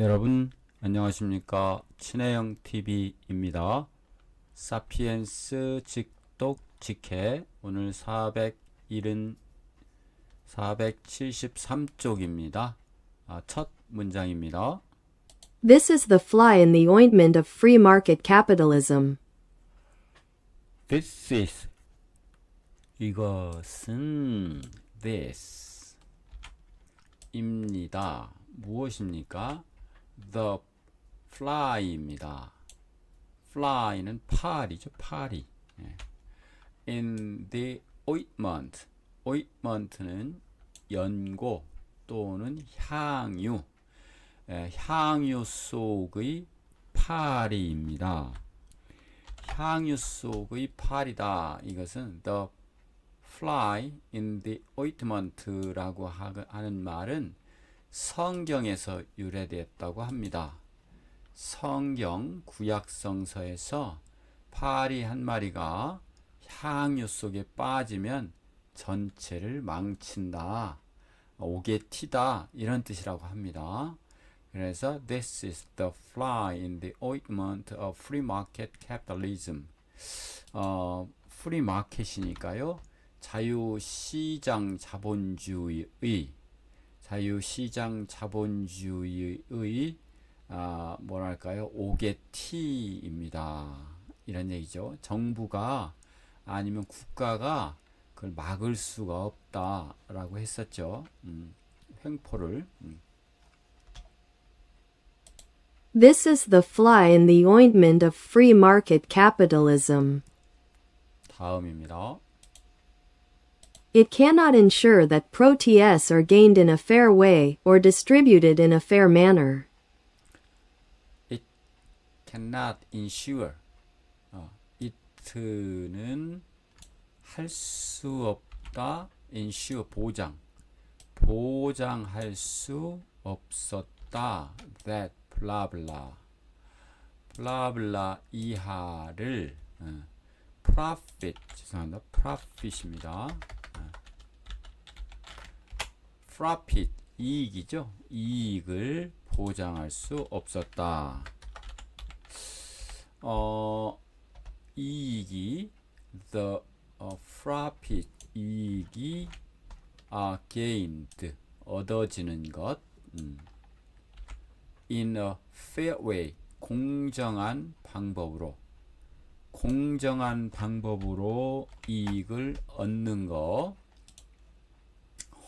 여러분 안녕하십니까? 친해영 TV입니다. 사피엔스 직독 직해 오늘 473쪽입니다. 첫 문장입니다. This is the fly in the ointment of free market capitalism. This is 이것은 this 입니다. 무엇입니까? The fly입니다. fly는 파리죠, 파리. In the ointment. ointment는 연고 또는 향유. 향유 속의 파리입니다. 향유 속의 파리다. 이것은 the fly in the ointment라고 하는 말은 성경에서 유래되었다고 합니다. 성경 구약성서에서 파리 한 마리가 향유 속에 빠지면 전체를 망친다, 옥에 튀다 이런 뜻이라고 합니다. 그래서 this is the fly in the ointment of free market capitalism. free market이니까요. 자유시장 자본주의의 뭐랄까요? 옥의 티입니다. 이런 얘기죠. 정부가 아니면 국가가 그걸 막을 수가 없다라고 했었죠. 횡포를. This is the fly in the ointment of free market capitalism. 다음입니다. It cannot ensure that protests are gained in a fair way or distributed in a fair manner. It cannot ensure. it는 할 수 없다. ensure 보장할 수 없었다. that blah blah 이하를 profit입니다. profit 이익이죠. 이익을 보장할 수 없었다. 이익이 the profit 이익이 gained 얻어지는 것 in a fair way 공정한 방법으로 이익을 얻는 것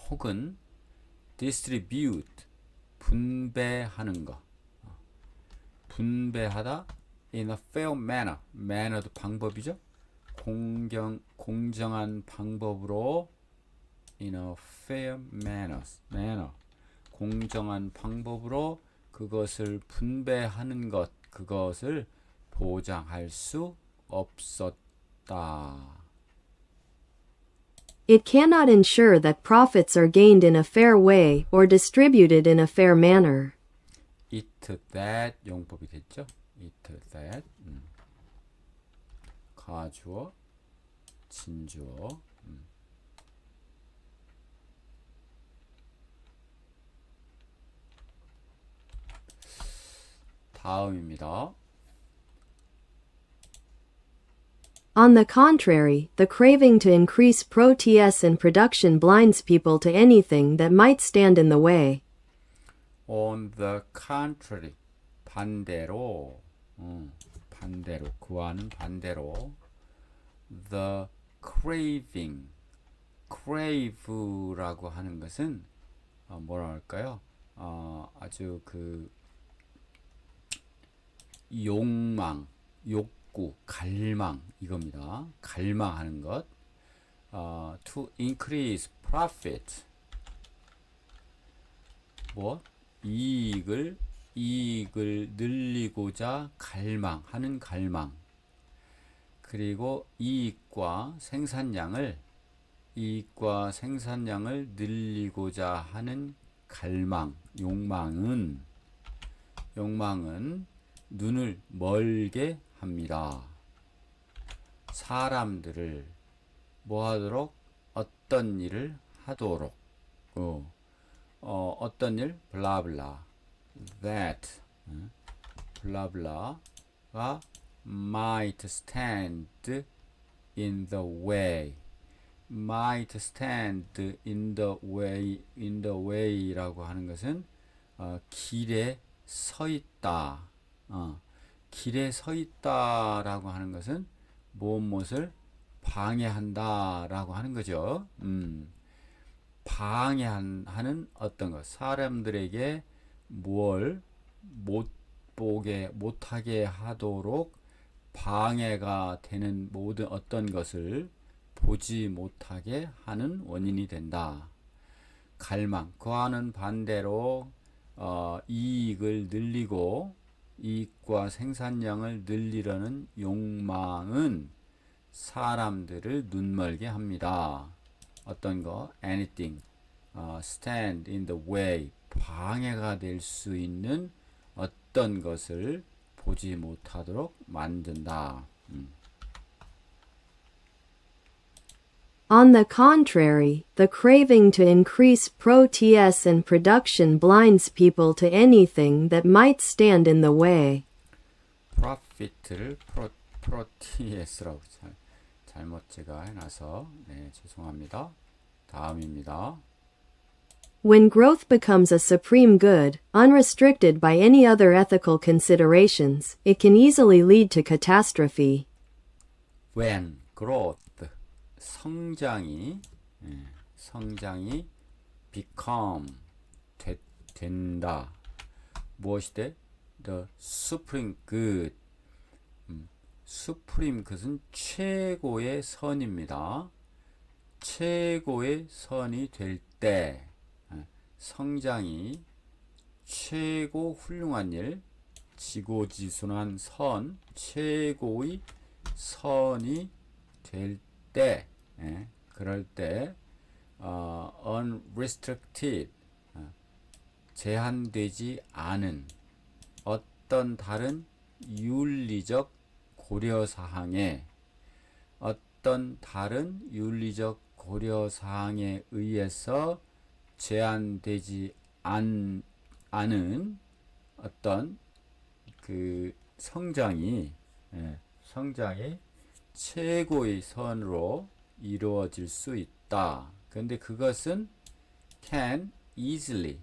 혹은 distribute 분배하는 것 분배하다 in a fair manner manner도 방법이죠. 공정한 방법으로 in a fair manner 공정한 방법으로 그것을 분배하는 것 그것을 보장할 수 없었다. It cannot ensure that profits are gained in a fair way or distributed in a fair manner. it that 용법이 됐죠. it that 가주어 진주어 다음입니다. On the contrary, the craving to increase protests and production blinds people to anything that might stand in the way. On the contrary 반대로 그와는 반대로 the crave라고 하는 것은 뭐라 할까요? 아주 그 욕구, 갈망 이겁니다. 갈망하는 것. To increase profit. 이익을 늘리고자 갈망하는 갈망. 그리고 이익과 생산량을 늘리고자 하는 갈망, 욕망은 눈을 멀게 합니다. 사람들을 뭐하도록 어떤 일을 하도록 어떤 일 블라블라 that 블라블라가 might stand in the way. might stand in the way라고 하는 것은 길에 서 있다. 길에 서 있다라고 하는 것은 무엇을 방해한다라고 하는 거죠. 방해하는 어떤 것, 사람들에게 뭘 못하게 하도록 방해가 되는 모든 어떤 것을 보지 못하게 하는 원인이 된다. 갈망, 그와는 반대로 이익을 늘리고 이익과 생산량을 늘리려는 욕망은 사람들을 눈멀게 합니다. 어떤 거? anything, stand in the way, 방해가 될 수 있는 어떤 것을 보지 못하도록 만든다. On the contrary, the craving to increase proteus and production blinds people to anything that might stand in the way. profit를 proteus라고 잘못 제가 해놔서 죄송합니다. 다음입니다. When growth becomes a supreme good, unrestricted by any other ethical considerations, it can easily lead to catastrophe. When growth, 성장이 become 된다. 무엇이 돼? The supreme good. supreme good은 최고의 선입니다. 최고의 선이 될 때, 성장이 최고 훌륭한 일, 지고지순한 선, 최고의 선이 될 때, 그럴 때 unrestricted, 제한되지 않은 어떤 다른 윤리적 고려사항에 의해서 제한되지 않은 어떤 그 성장이 최고의 선으로 이루어질 수 있다. 그런데 그것은 can easily,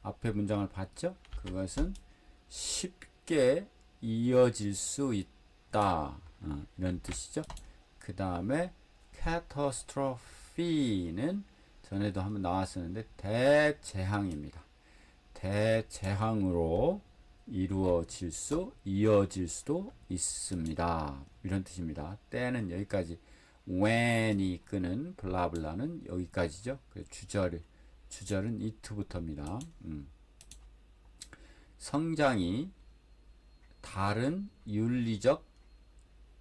앞에 문장을 봤죠? 그것은 쉽게 이어질 수 있다. 이런 뜻이죠. 그 다음에 catastrophe는 전에도 한번 나왔었는데 대재앙입니다. 대재앙으로 이어질 수도 있습니다. 이런 뜻입니다. 때는 여기까지, when이 끄는 블라블라는 여기까지죠. 주절은 it부터입니다. 성장이 다른 윤리적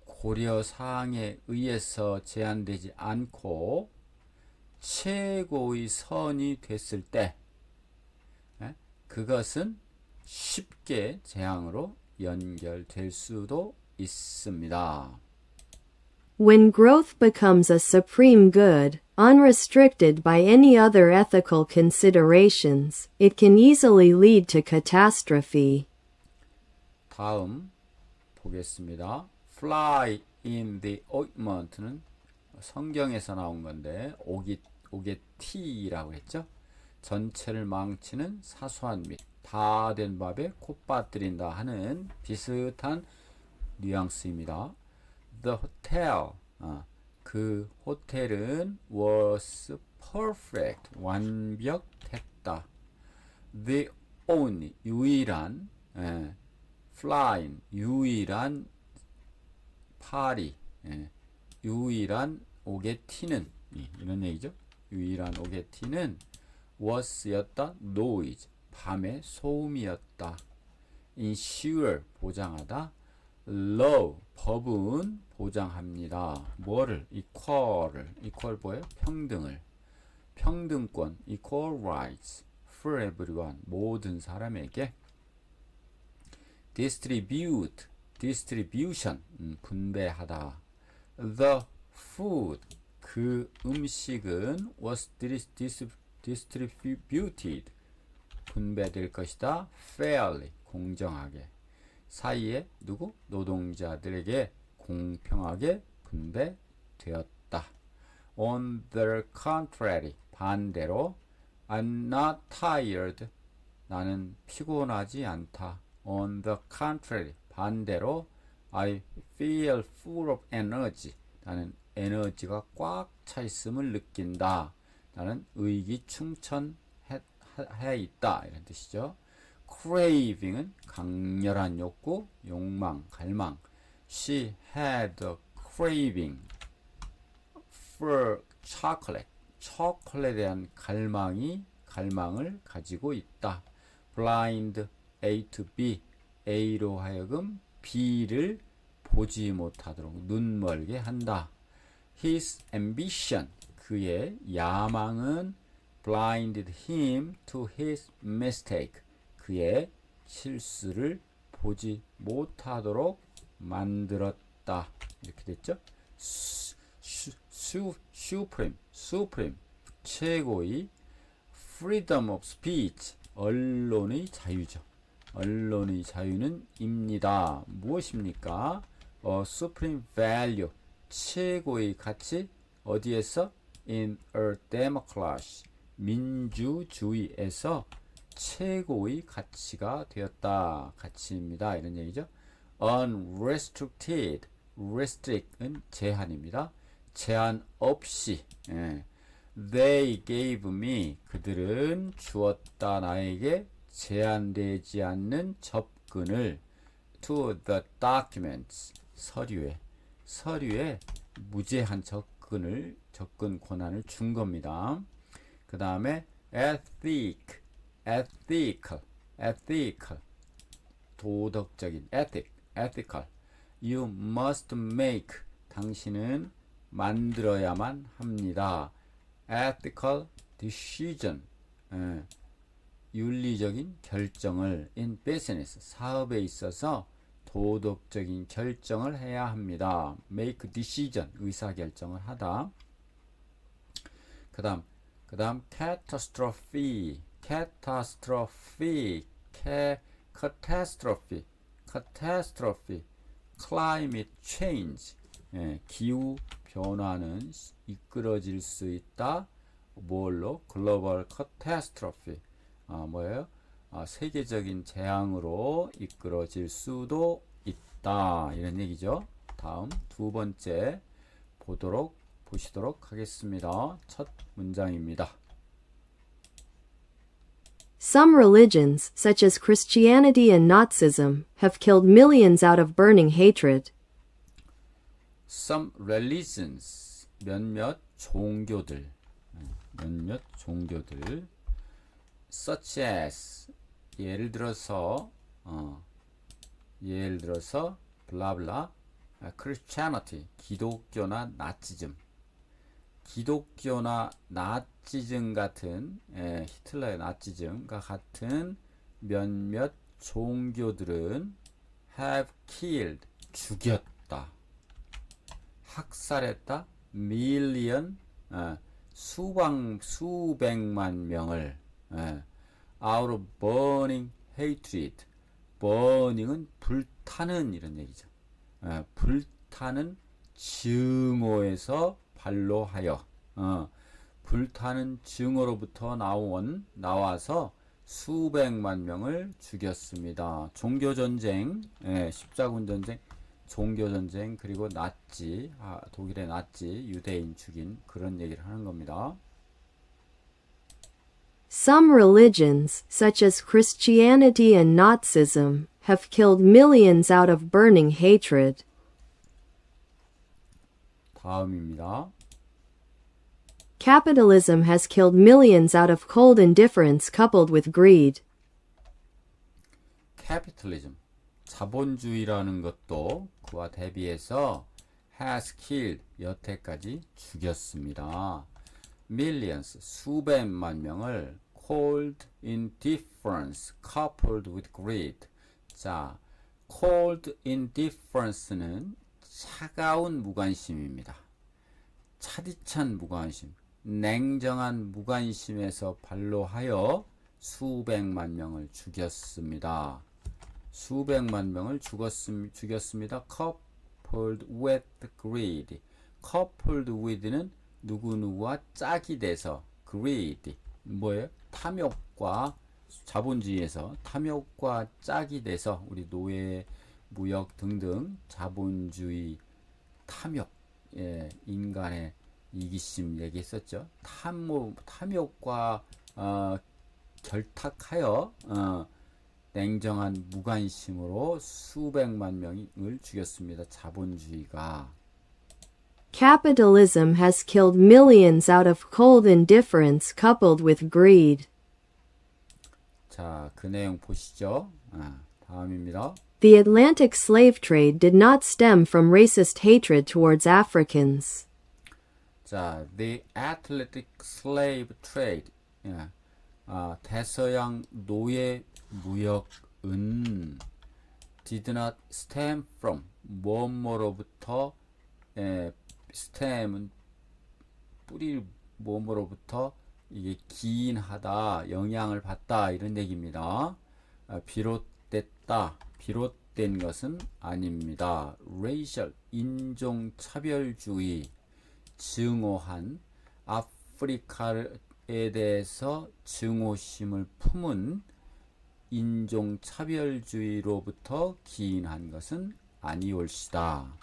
고려사항에 의해서 제한되지 않고 최고의 선이 됐을 때, 그것은 쉽게 재앙으로 연결될 수도 있습니다. When growth becomes a supreme good, unrestricted by any other ethical considerations, it can easily lead to catastrophe. 다음 보겠습니다. Fly in the ointment는 성경에서 나온 건데 오게티라고 했죠. 전체를 망치는 사소한 미, 다 된 밥에 콧빠뜨린다 하는 비슷한 뉘앙스입니다. The hotel, 그 호텔은 was perfect, 완벽했다. The only, 유일한, flying, 유일한 파리, 유일한 오게티는, 이런 얘기죠. 유일한 오게티는 was였다, noise, 밤의 소음이었다. ensure, 보장하다. law, 법은 보장합니다. 뭐를? equal 뭐예요? 평등을. 평등권, equal rights for everyone, 모든 사람에게. distribution, 분배하다. the food, 그 음식은 was distributed, 분배될 것이다. fairly, 공정하게. 사이에 누구? 노동자들에게 공평하게 분배되었다. On the contrary, 반대로 I'm not tired. 나는 피곤하지 않다. On the contrary, 반대로 I feel full of energy. 나는 에너지가 꽉 차 있음을 느낀다. 나는 의기충천해 있다. 이런 뜻이죠. craving은 강렬한 욕구, 욕망, 갈망. She had a craving for chocolate. 초콜릿에 대한 갈망을 가지고 있다. blind A to B. A로 하여금 B를 보지 못하도록 눈멀게 한다. His ambition. 그의 야망은 blinded him to his mistake. 그의 실수를 보지 못하도록 만들었다. 이렇게 됐죠? supreme, 최고의 freedom of speech, 언론의 자유죠. 언론의 자유는 입니다. 무엇입니까? supreme value, 최고의 가치, 어디에서? in a democracy, 민주주의에서 최고의 가치가 되었다. 가치입니다. 이런 얘기죠. unrestricted, restrict은 제한입니다. 제한 없이. They gave me, 그들은 주었다 나에게 제한되지 않는 접근을 to the documents, 서류에 무제한 접근 권한을 준 겁니다. 그 다음에 ethical, 도덕적인, ethical. You must make, 당신은 만들어야만 합니다. ethical decision, 윤리적인 결정을 in business, 사업에 있어서 도덕적인 결정을 해야 합니다. make decision, 의사결정을 하다. 그 다음 catastrophe, climate change, 기후 변화는 이끌어질 수 있다. 뭘로? 글로벌 catastrophe, 뭐예요? 세계적인 재앙으로 이끌어질 수도 있다. 이런 얘기죠. 다음 두 번째 보시도록 하겠습니다. 첫 문장입니다. Some religions, such as Christianity and Nazism, have killed millions out of burning hatred. Some religions, 몇몇 종교들, such as, 예를 들어서 블라블라, Christianity, 기독교나 나치즘 같은, 히틀러의 나치즘과 같은 몇몇 종교들은 have killed, 죽였다, 학살했다, million, 수백만 명을, out of burning hatred. burning은 불타는 이런 얘기죠. 불타는 증오에서 발로하여, 불타는 증오로부터 나와서 수백만 명을 죽였습니다. 종교전쟁, 십자군 전쟁, 종교전쟁, 그리고 나치, 독일의 나치, 유대인 죽인 그런 얘기를 하는 겁니다. Some religions, such as Christianity and Nazism, have killed millions out of burning hatred. 다음입니다. Capitalism has killed millions out of cold indifference coupled with greed. Capitalism, 자본주의라는 것도 그와 대비해서 has killed, 여태까지 죽였습니다. millions, 수백만 명을 cold indifference coupled with greed. 자, cold indifference는 차가운 무관심입니다. 차디찬 무관심, 냉정한 무관심에서 발로하여 수백만 명을 죽였습니다. 수백만 명을 죽였습니다. coupled with greed. coupled with는 누구누구와 짝이 돼서 greed 뭐예요? 탐욕과 자본주의에서 탐욕과 짝이 돼서 우리 노예, 무역 등등 자본주의 탐욕, 인간의 이기심 얘기했었죠. 탐욕과 결탁하여 냉정한 무관심으로 수백만 명을 죽였습니다. 자본주의가. Capitalism has killed millions out of cold indifference coupled with greed. 자, 그 내용 보시죠. 다음입니다. The Atlantic slave trade did not stem from racist hatred towards Africans. 자, the Atlantic slave trade. 대서양 노예 무역은 did not stem from 뭐뭐로부터 stem은 뿌리 뭐뭐로부터 이게 기인하다 영향을 받다 이런 얘기입니다. 비롯된 것은 아닙니다. racial 인종차별주의 증오한 아프리카에 대해서 증오심을 품은 인종차별주의로부터 기인한 것은 아니올시다.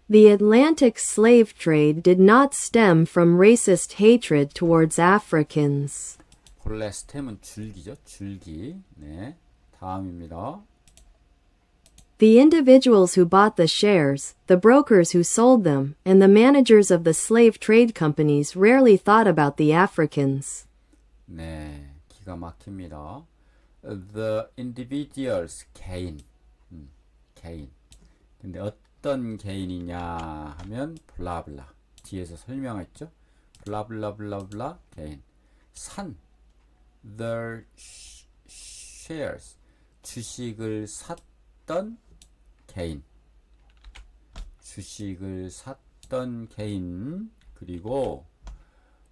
The Atlantic slave trade did not stem from racist hatred towards Africans. 본래 스템은 줄기죠. 줄기. 네. 다음입니다. The individuals who bought the shares, the brokers who sold them, and the managers of the slave trade companies rarely thought about the Africans. 네. 기가 막힙니다. The individuals 개인. 개인. 근데 어떤 개인이냐 하면 블라블라. 뒤에서 설명했죠. 블라블라블라블라 개인. 산 the shares 주식을 샀던 개인. 주식을 샀던 개인. 그리고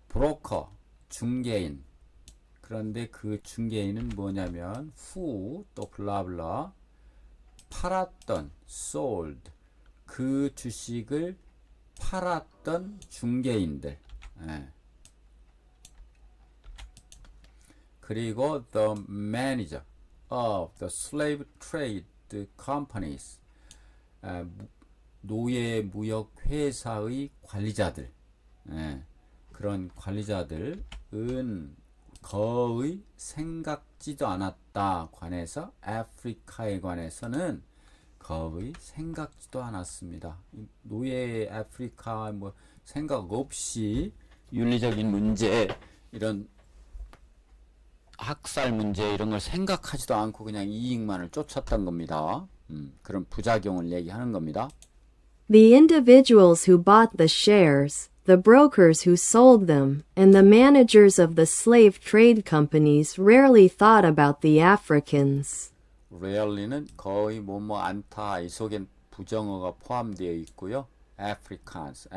브로커 중개인. 그런데 그 중개인은 뭐냐면 who 또 블라블라 팔았던 sold 그 주식을 팔았던 중개인들. 그리고 the manager of the slave trade companies 노예 무역 회사의 관리자들. 그런 관리자들은 거의 생각지도 않았다 관해서 아프리카에 관해서는 거의 생각지도 않았습니다. 노예 아프리카 뭐 생각 없이 윤리적인 문제 이런 학살 문제 이런 걸 생각하지도 않고 그냥 이익만을 쫓았던 겁니다. 그런 부작용을 얘기하는 겁니다. The individuals who bought the shares, the brokers who sold them, and the managers of the slave trade companies rarely thought about the Africans. rarely는 거의 뭐뭐 않다 이 속엔 부정어가 포함되어 있고요. Africans,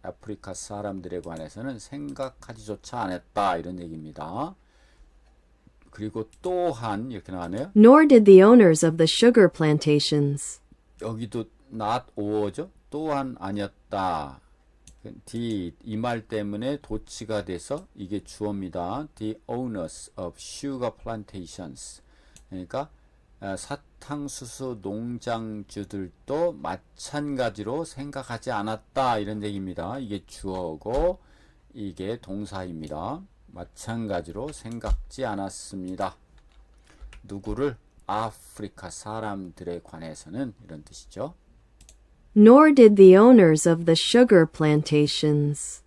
아프리카 사람들에 관해서는 생각하지조차 않았다 이런 얘기입니다. 그리고 또한 이렇게 나와네요. Nor did the owners of the sugar plantations. 여기도 not or죠. 또한 아니었다. 이 말 때문에 도치가 돼서 이게 주어입니다. The owners of sugar plantations. 그러니까 사탕수수 농장주들도 마찬가지로 생각하지 않았다 이런 얘기입니다. 이게 주어고 이게 동사입니다. 마찬가지로 생각지 않았습니다. 누구를? 아프리카 사람들에 관해서는 이런 뜻이죠. Nor did the owners of the sugar plantations.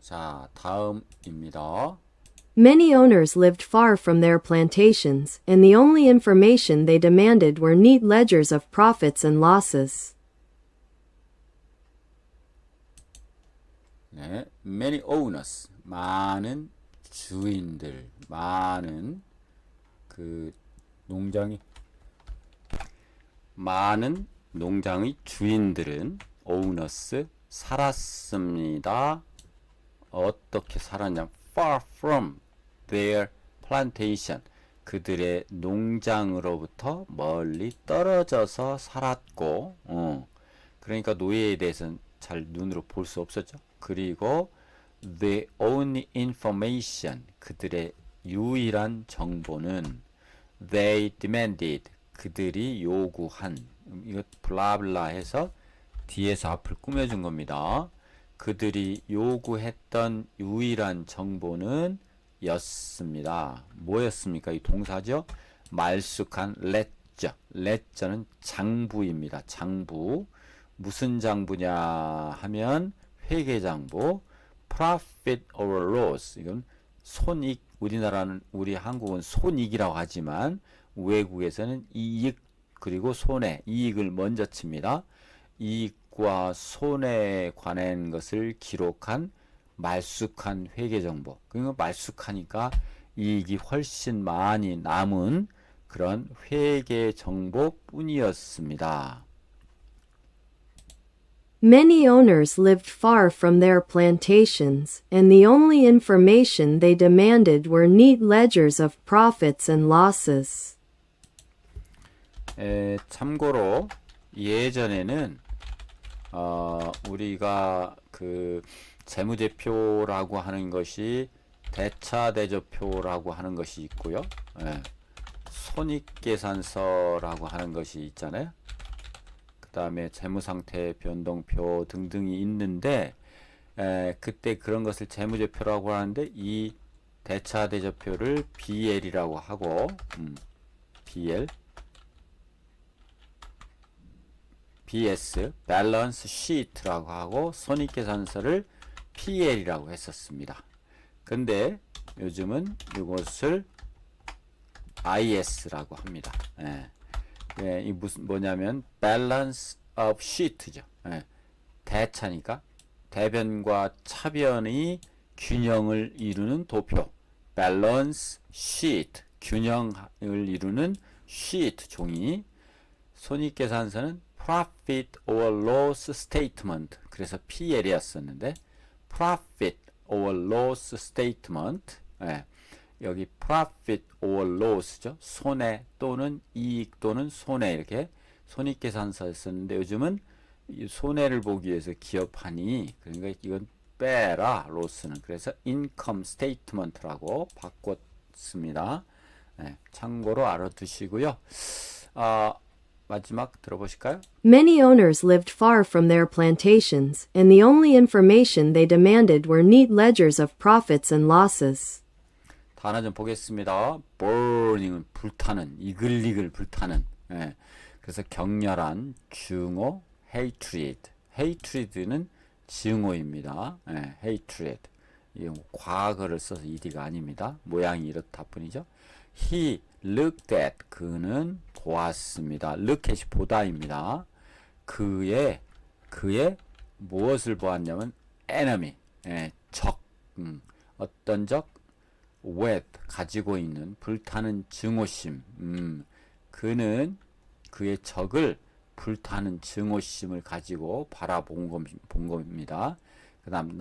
자, 다음입니다. Many owners lived far from their plantations, and the only information they demanded were neat ledgers of profits and losses. 네, many owners, 많은 주인들, 많은 그 많은 농장의 주인들은 owners 살았습니다. 어떻게 살았냐? Far from their plantation. 그들의 농장으로부터 멀리 떨어져서 살았고, 그러니까 노예에 대해서는 잘 눈으로 볼 수 없었죠. 그리고 the only information. 그들의 유일한 정보는 they demanded. 그들이 요구한. 이거 블라블라 해서 뒤에서 앞을 꾸며준 겁니다. 그들이 요구했던 유일한 정보는 였습니다. 뭐였습니까? 이 동사죠. 말쑥한 ledger. ledger는 장부입니다. 장부. 무슨 장부냐 하면 회계장부. profit or loss. 이건 손익. 우리 한국은 손익이라고 하지만 외국에서는 이익 그리고 손해, 이익을 먼저 칩니다. 이익과 손해에 관한 것을 기록한 말쑥한 회계정보. 그러니까 말쑥하니까 이익이 훨씬 많이 남은 그런 회계정보뿐이었습니다. Many owners lived far from their plantations, and the only information they demanded were neat ledgers of profits and losses. 참고로 예전에는 우리가 그 재무제표라고 하는 것이 대차대조표라고 하는 것이 있고요. 손익계산서라고 하는 것이 있잖아요. 그 다음에 재무상태 변동표 등등이 있는데 그때 그런 것을 재무제표라고 하는데 이 대차대조표를 BL이라고 하고 BL BS, 밸런스 시트라고 하고 손익계산서를 PL이라고 했었습니다. 근데 요즘은 이것을 IS라고 합니다. 이 뭐냐면 balance of sheet죠. 대차니까 대변과 차변이 균형을 이루는 도표. balance sheet, 균형을 이루는 sheet 종이. 손익계산서는 profit or loss statement. 그래서 PL이었었는데 profit or loss statement. 여기 profit or loss죠. 손해 또는 이익 또는 손해 이렇게 손익계산서였었는데 요즘은 이 손해를 보기 위해서 기업하니 그러니까 이건 빼라 로스는. 그래서 income statement라고 바꿨습니다. 참고로 알아두시고요. 마지막 들어보실까요? Many owners lived far from their plantations, and the only information they demanded were neat ledgers of profits and losses. 단어 좀 보겠습니다. burning은 불타는, 이글이글 불타는. 그래서 격렬한, 증오, hatred. hatred는 증오입니다. hatred. 이 과거를 써서 ed가 아닙니다. 모양이 이렇다 뿐이죠. He looked at. 그는 보았습니다. look at이 보다입니다. 그의 무엇을 보았냐면 enemy. 적. 어떤 적? with. 가지고 있는 불타는 증오심. 그는 그의 적을 불타는 증오심을 가지고 바라본 겁니다. 그 다음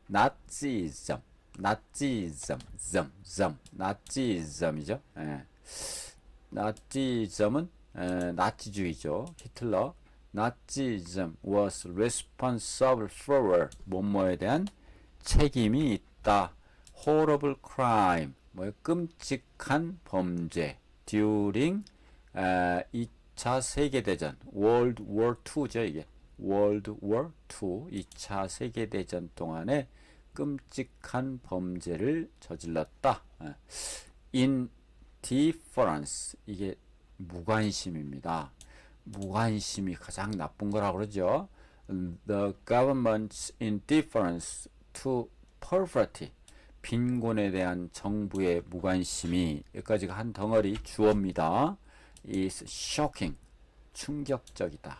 나치즘. 나치즘이죠. 나치즘은 나치주의죠. 히틀러. 나치즘 was responsible for 뭐뭐에 대한 책임이 있다. horrible crime 끔찍한 범죄 during 2차 세계대전 World War II죠. 이게 World War II 2차 세계대전 동안에 끔찍한 범죄를 저질렀다. indifference 이게 무관심입니다. 무관심이 가장 나쁜 거라고 그러죠. The government's indifference to poverty 빈곤에 대한 정부의 무관심이 여기까지가 한 덩어리 주어입니다. is shocking 충격적이다.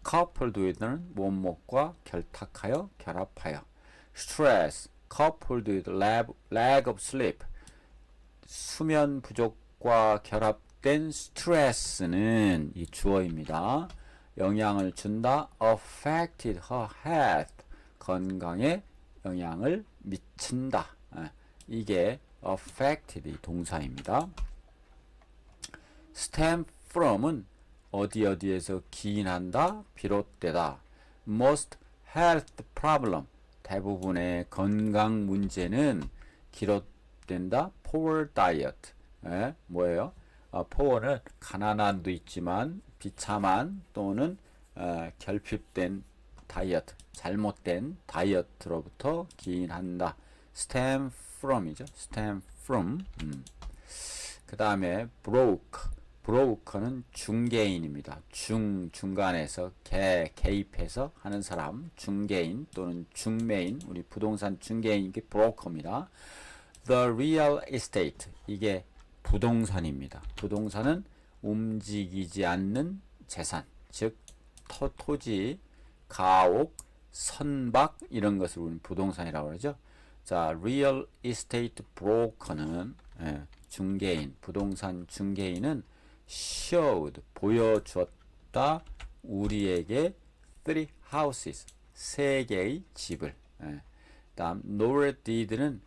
coupled with는 뭐뭐과 결탁하여 결합하여 stress coupled with lack of sleep 수면 부족과 결합된 스트레스는 이 주어입니다. 영향을 준다. affected her health 건강에 영향을 미친다. 이게 affected이 동사입니다. stem from은 어디에서 기인한다, 비롯되다. most health problem, 대부분의 건강 문제는 기록된다. poor diet, 뭐예요? poor는 가난한도 있지만 비참한 또는 결핍된 다이어트, 잘못된 다이어트로부터 기인한다. stem from이죠. stem from. 그 다음에 broker는 중개인입니다. 중간에서 개입해서 하는 사람, 중개인 또는 중매인, 우리 부동산 중개인, 이게 broker입니다. the real estate, 이게 부동산입니다. 부동산은 움직이지 않는 재산, 즉 토지, 가옥, 선박 이런 것을 우리는 부동산이라고 그러죠. 자, real estate broker는 중개인, 부동산 중개인은 showed, 보여주었다. 우리에게 3 houses, 3개의 집을. 다음 nor did는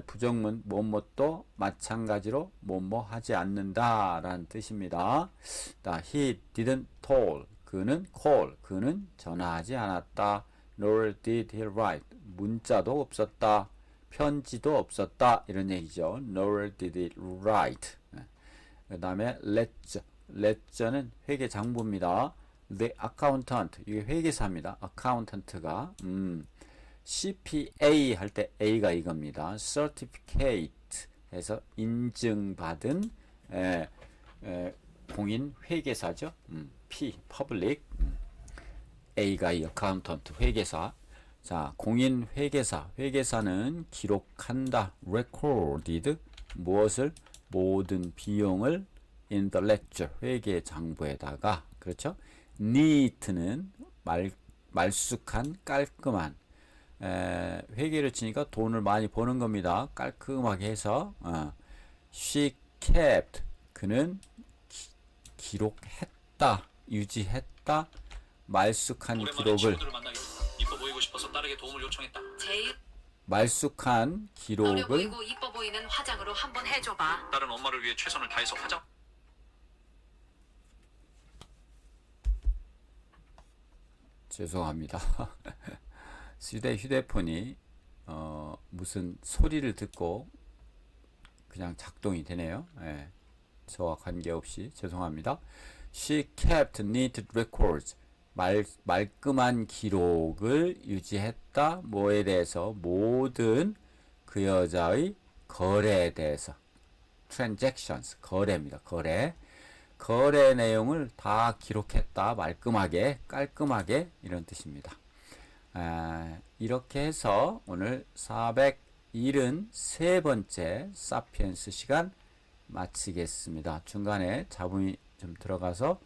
부정문 뭐뭐도 마찬가지로 뭐뭐 하지 않는다 라는 뜻입니다. he didn't toll, 그는 call, 그는 전화하지 않았다. nor did he write, 문자도 없었다. 편지도 없었다. 이런 얘기죠. nor did he write. 그 다음에 ledger는 회계장부입니다. the accountant, 이게 회계사입니다. accountant가 CPA 할 때 A가 이겁니다. certificate 해서 인증받은 공인 회계사죠. P, public. A가 이 accountant, 회계사. 자, 공인 회계사. 회계사는 기록한다. recorded, 무엇을? 모든 비용을 in the ledger, 회계장부에다가. 그렇죠? neat는 말쑥한, 깔끔한. 회계를 치니까 돈을 많이 버는 겁니다. 깔끔하게 해서. she kept, 그는 기록했다, 유지했다. 말쑥한 기록을, 이뻐 보이고 싶어서 딸에게 도움을 요청했다. 말쑥한 어려 기록을 보이고 이뻐 보이는 화장으로 한번 해줘봐. 딸은 엄마를 위해 최선을 다해서 화장. 죄송합니다. 휴대폰이 무슨 소리를 듣고 그냥 작동이 되네요. 저와 관계없이 죄송합니다. She kept neat records. 말끔한 기록을 유지했다. 뭐에 대해서? 모든 그 여자의 거래에 대해서. transactions, 거래입니다. 거래 내용을 다 기록했다. 말끔하게, 깔끔하게, 이런 뜻입니다. 이렇게 해서 오늘 473번째 사피엔스 시간 마치겠습니다. 중간에 잡음이 좀 들어가서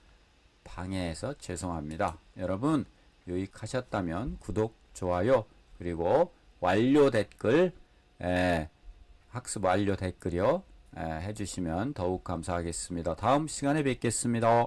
방해해서 죄송합니다. 여러분 유익하셨다면 구독, 좋아요, 그리고 완료 댓글, 학습 완료 댓글이요, 해주시면 더욱 감사하겠습니다. 다음 시간에 뵙겠습니다.